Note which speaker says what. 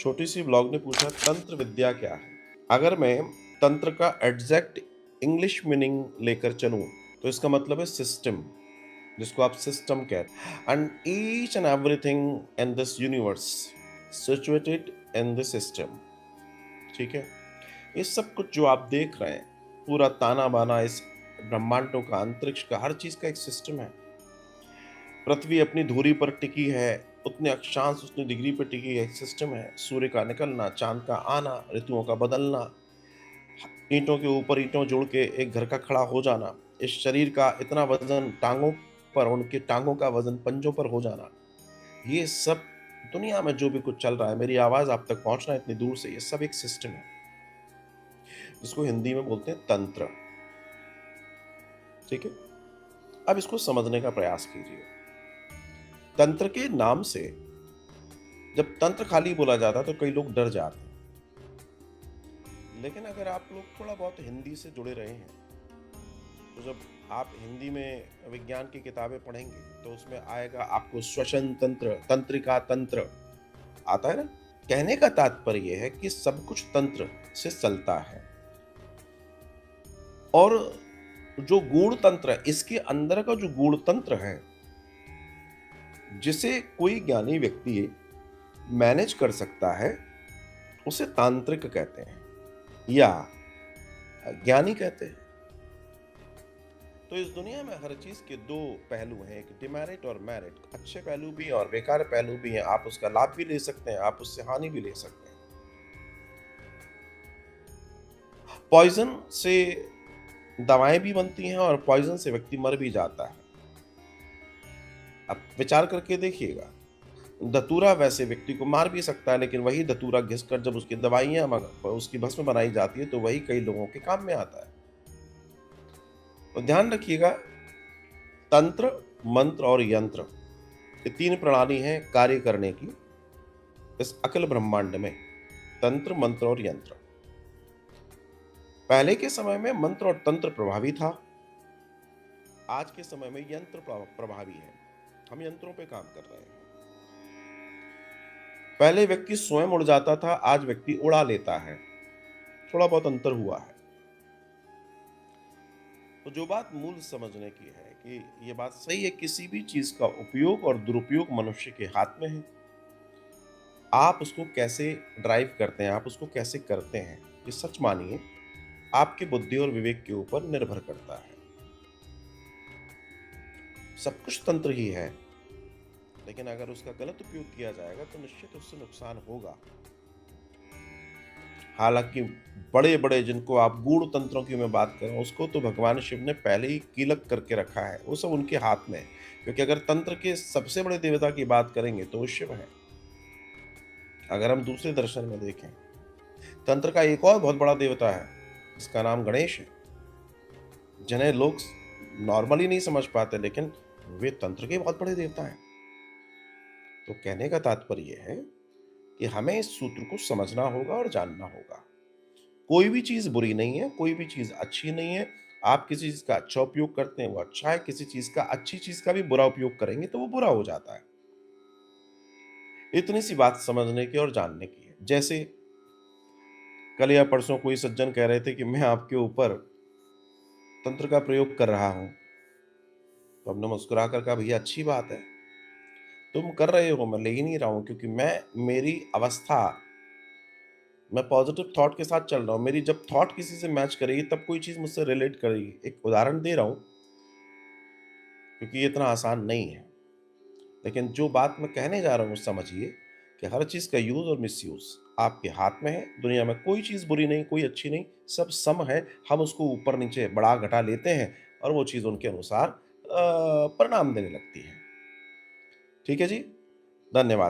Speaker 1: छोटी सी ब्लॉग ने पूछा तंत्र विद्या क्या है? अगर मैं तंत्र का एग्जैक्ट इंग्लिश मीनिंग लेकर चलूं तो इसका मतलब है सिस्टम, जिसको आप सिस्टम कहते हैं। And each and everything in this universe situated in this system. ठीक है, ये सब कुछ जो आप देख रहे हैं, पूरा ताना बाना इस ब्रह्मांडों का, अंतरिक्ष का, हर चीज का एक सिस्टम है। पृथ्वी अपनी धुरी पर टिकी है, उतने अक्षांश उतनी डिग्री पर टिकी है, एक सिस्टम है। सूर्य का निकलना, चांद का आना, ऋतुओं का बदलना, ईंटों के ऊपर ईंटों जोड़ के एक घर का खड़ा हो जाना, इस शरीर का इतना वजन टांगों पर, उनके टांगों का वजन पंजों पर हो जाना, ये सब दुनिया में जो भी कुछ चल रहा है, मेरी आवाज आप तक पहुंचना इतनी दूर से, ये सब एक सिस्टम है, जिसको हिंदी में बोलते हैं तंत्र। ठीक है, अब इसको समझने का प्रयास कीजिए। तंत्र के नाम से, जब तंत्र खाली बोला जाता है तो कई लोग डर जाते हैं, लेकिन अगर आप लोग थोड़ा बहुत हिंदी से जुड़े रहे हैं तो जब आप हिंदी में विज्ञान की किताबें पढ़ेंगे तो उसमें आएगा आपको श्वसन तंत्र, तंत्रिका तंत्र आता है ना। कहने का तात्पर्य यह है कि सब कुछ तंत्र से चलता है, और जो गूढ़ तंत्र है, इसके अंदर का जो गूढ़ तंत्र है, जिसे कोई ज्ञानी व्यक्ति मैनेज कर सकता है, उसे तांत्रिक कहते हैं या ज्ञानी कहते हैं। तो इस दुनिया में हर चीज के दो पहलू हैं, एक डिमेरिट और मेरिट। अच्छे पहलू भी हैं और बेकार पहलू भी हैं, आप उसका लाभ भी ले सकते हैं, आप उससे हानि भी ले सकते हैं। पॉइजन से दवाएं भी बनती हैं और पॉइजन से व्यक्ति मर भी जाता है। अब विचार करके देखिएगा, धतूरा वैसे व्यक्ति को मार भी सकता है, लेकिन वही धतूरा घिसकर जब उसकी दवाइयां उसकी भस्म बनाई जाती है तो वही कई लोगों के काम में आता है। तो ध्यान रखिएगा, तंत्र, मंत्र और यंत्र, ये तीन प्रणाली हैं कार्य करने की इस अखिल ब्रह्मांड में। तंत्र, मंत्र और यंत्र। पहले के समय में मंत्र और तंत्र प्रभावी था, आज के समय में यंत्र प्रभावी है। हम यंत्रों पे काम कर रहे हैं। पहले व्यक्ति स्वयं उड़ जाता था, आज व्यक्ति उड़ा लेता है। थोड़ा बहुत अंतर हुआ है। तो जो बात मूल समझने की है कि ये बात सही है, किसी भी चीज का उपयोग और दुरुपयोग मनुष्य के हाथ में है। आप उसको कैसे ड्राइव करते हैं, आप उसको कैसे करते हैं, ये सच मानिए आपके बुद्धि और विवेक के ऊपर निर्भर करता है। सब कुछ तंत्र ही है, लेकिन अगर उसका गलत उपयोग किया जाएगा तो निश्चित उससे नुकसान होगा। हालांकि बड़े बड़े, जिनको आप गूढ़ तंत्रों की मैं बात कर रहा हूं, उसको तो भगवान शिव ने पहले ही कीलक करके रखा है, वो सब उनके हाथ में है। क्योंकि अगर तंत्र के सबसे बड़े देवता की बात करेंगे तो वो शिव है। अगर हम दूसरे दर्शन में देखें, तंत्र का एक और बहुत बड़ा देवता है जिसका नाम गणेश है, जिन्हें लोग नॉर्मली नहीं समझ पाते, लेकिन वे तंत्र के बहुत बड़े देवता हैं। तो कहने का तात्पर्य यह है कि हमें इस सूत्र को समझना होगा और जानना होगा। कोई भी चीज बुरी नहीं है, कोई भी चीज अच्छी नहीं है। आप किसी चीज का अच्छा उपयोग करते हैं वो अच्छा है, किसी चीज का, अच्छी चीज का भी बुरा उपयोग करेंगे तो वो बुरा हो जाता है। इतनी सी बात समझने की और जानने की है। जैसे कल या परसों कोई सज्जन कह रहे थे कि मैं आपके ऊपर तंत्र का प्रयोग कर रहा हूं, तो हमने मुस्कुरा कर कहा भैया अच्छी बात है, तुम कर रहे हो, मैं ले ही नहीं रहा हूं, क्योंकि मेरी अवस्था, मैं पॉजिटिव थॉट के साथ चल रहा हूं। मेरी जब थॉट किसी से मैच करेगी तब कोई चीज मुझसे रिलेट करेगी। एक उदाहरण दे रहा हूं क्योंकि ये इतना आसान नहीं है, लेकिन जो बात मैं कहने जा रहा हूँ समझिए कि हर चीज़ का यूज़ और मिसयूज़ आपके हाथ में है। दुनिया में कोई चीज़ बुरी नहीं, कोई अच्छी नहीं, सब सम है। हम उसको ऊपर नीचे बढ़ा घटा लेते हैं और वो चीज़ उनके अनुसार परिणाम देने लगती है। ठीक है जी, धन्यवाद।